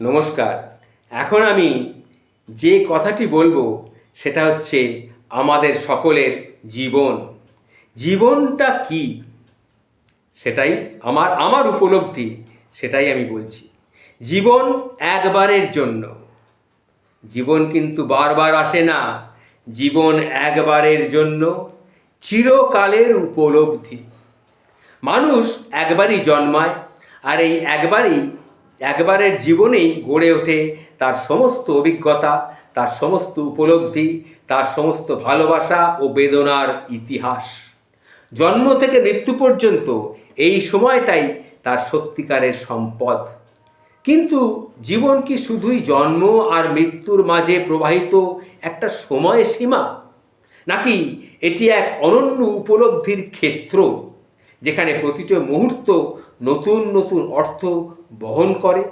নমস্কার। এখন আমি যে কথাটি বলবো সেটা হচ্ছে আমাদের সকলের জীবন। জীবনটা কি সেটাই আমার উপলব্ধি, সেটাই আমি বলছি। জীবন একবারের জন্য। জীবন কিন্তু বারবার আসে না। জীবন একবারের জন্য, চিরকালের উপলব্ধি। মানুষ একবারই জন্মায়, আর এই একবারের জীবনেই গড়ে ওঠে তার সমস্ত অভিজ্ঞতা, তার সমস্ত উপলব্ধি, তার সমস্ত ভালোবাসা ও বেদনার ইতিহাস। জন্ম থেকে মৃত্যু পর্যন্ত এই সময়টাই তার সত্যিকারের সম্পদ। কিন্তু জীবন কি শুধুই জন্ম আর মৃত্যুর মাঝে প্রবাহিত একটা সময়সীমা, নাকি এটি এক অনন্য উপলব্ধির ক্ষেত্র যেখানে প্রতিটি মুহূর্ত নতুন নতুন অর্থ বহন করে?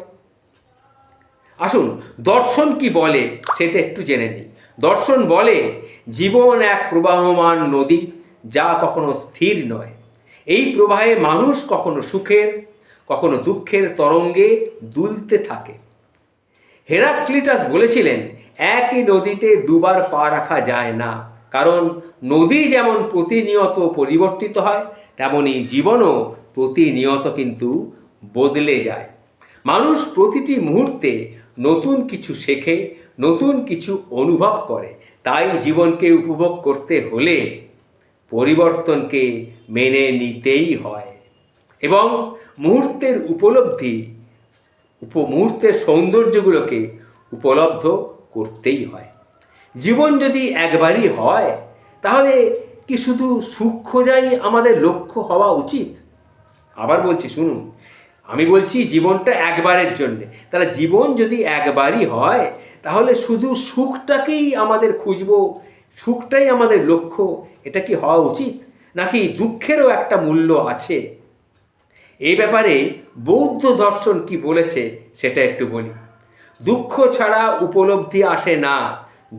আসুন, দর্শন কি বলে সেটা একটু জেনে নিই। দর্শন বলে জীবন এক প্রবাহমান নদী, যা কখনো স্থির নয়। এই প্রবাহে মানুষ কখনো সুখের, কখনো দুঃখের তরঙ্গে দুলতে থাকে। হেরাক্লিটাস বলেছিলেন, একই নদীতে দুবার পা রাখা যায় না, কারণ নদী যেমন প্রতিনিয়ত পরিবর্তিত হয়, তেমনি জীবনও প্রতিনিয়ত কিন্তু বদলে যায়। মানুষ প্রতিটি মুহূর্তে নতুন কিছু শেখে, নতুন কিছু অনুভব করে। তাই জীবনকে উপভোগ করতে হলে পরিবর্তনকে মেনে নিতেই হয়, এবং মুহূর্তের মুহূর্তের সৌন্দর্যগুলোকে উপলব্ধ করতেই হয়। জীবন যদি একবারই হয়, তাহলে কি শুধু সুখ খোঁজাই আমাদের লক্ষ্য হওয়া উচিত? আবার বলছি, শুনুন। আমি বলছি জীবনটা একবারের জন্যে। তাহলে জীবন যদি একবারই হয়, তাহলে শুধু সুখটাকেই আমাদের খুঁজবো, সুখটাই আমাদের লক্ষ্য, এটা কি হওয়া উচিত? নাকি দুঃখেরও একটা মূল্য আছে? এই ব্যাপারে বৌদ্ধ দর্শন কি বলেছে সেটা একটু বলি। দুঃখ ছাড়া উপলব্ধি আসে না,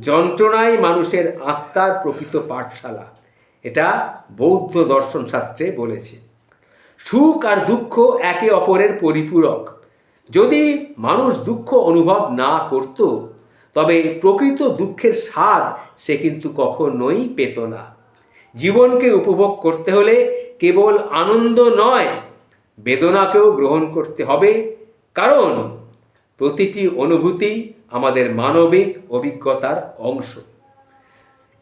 যন্ত্রণাই মানুষের আত্মার প্রকৃত পাঠশালা। এটা বৌদ্ধ দর্শন শাস্ত্রে বলেছে। সুখ আর দুঃখ একে অপরের পরিপূরক। যদি মানুষ দুঃখ অনুভব না করত, তবে প্রকৃত দুঃখের স্বাদ সে কিন্তু কখনোই পেত না। জীবনকে উপভোগ করতে হলে কেবল আনন্দ নয়, বেদনাকেও গ্রহণ করতে হবে, কারণ প্রতিটি অনুভূতি আমাদের মানবিক অভিজ্ঞতার অংশ।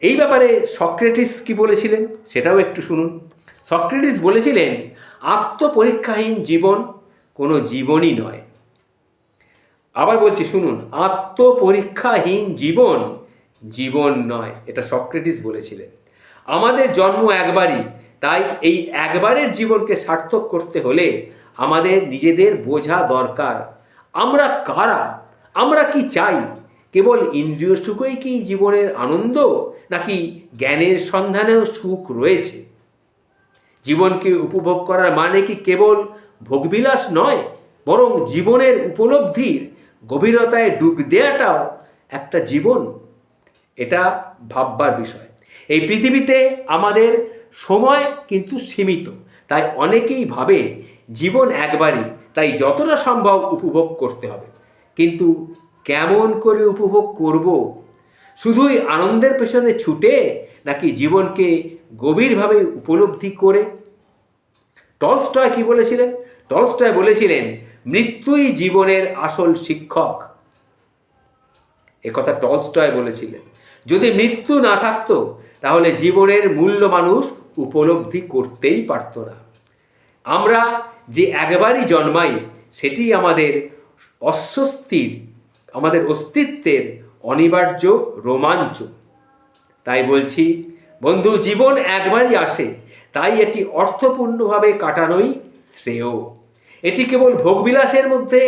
এই ব্যাপারে সক্রেটিস কি বলেছিলেন সেটাও একটু শুনুন। সক্রেটিস বলেছিলেন, আত্মপরীক্ষাহীন জীবন কোনো জীবনই নয়। আবার বলছি, শুনুন, আত্মপরীক্ষাহীন জীবন জীবন নয়। এটা সক্রেটিস বলেছিলেন। আমাদের জন্ম একবারই, তাই এই একবারের জীবনকে সার্থক করতে হলে আমাদের নিজেদের বোঝা দরকার, আমরা কারা, আমরা কি চাই। কেবল ইন্দ্রিয় সুখই কি জীবনের আনন্দ, নাকি জ্ঞানের সন্ধানেও সুখ রয়েছে? জীবনকে উপভোগ করার মানে কি কেবল ভোগবিলাস নয়, বরং জীবনের উপলব্ধির গভীরতায় ডুব দেওয়াটাও একটা জীবন। এটা ভাববার বিষয়। এই পৃথিবীতে আমাদের সময় কিন্তু সীমিত, তাই অনেকেই ভাবে জীবন একবারই, তাই যতটা সম্ভব উপভোগ করতে হবে। কিন্তু কেমন করে উপভোগ করব? শুধুই আনন্দের পেছনে ছুটে, নাকি জীবনকে গভীরভাবে উপলব্ধি করে? টলস্টয় কি বলেছিলেন? টলস্টয় বলেছিলেন, মৃত্যুই জীবনের আসল শিক্ষক। একথা টলস্টয় বলেছিলেন। যদি মৃত্যু না থাকতো, তাহলে জীবনের মূল্য মানুষ উপলব্ধি করতেই পারত না। আমরা যে একবারই জন্মাই, সেটি আমাদের আমাদের অস্তিত্বের অনিবার্য রোমাঞ্চ। তাই বলছি, বন্ধু, জীবন একবারই আসে, তাই এটি অর্থপূর্ণভাবে কাটানোই শ্রেয়। এটি কেবল ভোগবিলাসের মধ্যে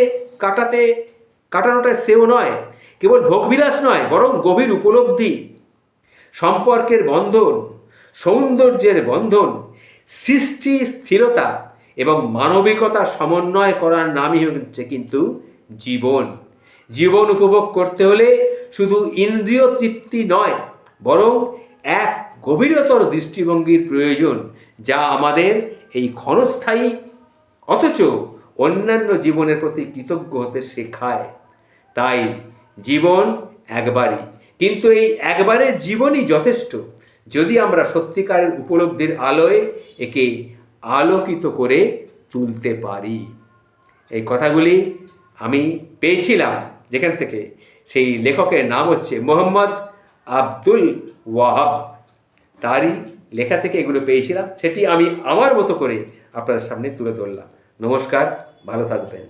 কাটানোটা শ্রেয় নয়, কেবল ভোগবিলাস নয়, বরং গভীর উপলব্ধি, সম্পর্কের বন্ধন, সৌন্দর্যের বন্ধন, সৃষ্টি স্থিরতা এবং মানবিকতার সমন্বয় করার নামই হচ্ছে কিন্তু জীবন। জীবন উপভোগ করতে হলে শুধু ইন্দ্রিয় তৃপ্তি নয়, বরং এক গভীরতর দৃষ্টিভঙ্গির প্রয়োজন, যা আমাদের এই ক্ষণস্থায়ী অথচ অন্যান্য জীবনের প্রতি কৃতজ্ঞ হতে শেখায়। তাই জীবন একবারই, কিন্তু এই একবারের জীবনই যথেষ্ট যদি আমরা সত্যিকারের উপলব্ধির আলোয় একে আলোকিত করে তুলতে পারি। এই কথাগুলি আমি পেয়েছিলাম যেখান থেকে, সেই লেখকের নাম হচ্ছে মোহাম্মদ আব্দুল ওয়াহাব। তারই লেখা থেকে এগুলো পেয়েছিলাম, সেটি আমি আমার মতো করে আপনাদের সামনে তুলে ধরলাম। নমস্কার, ভালো থাকবেন।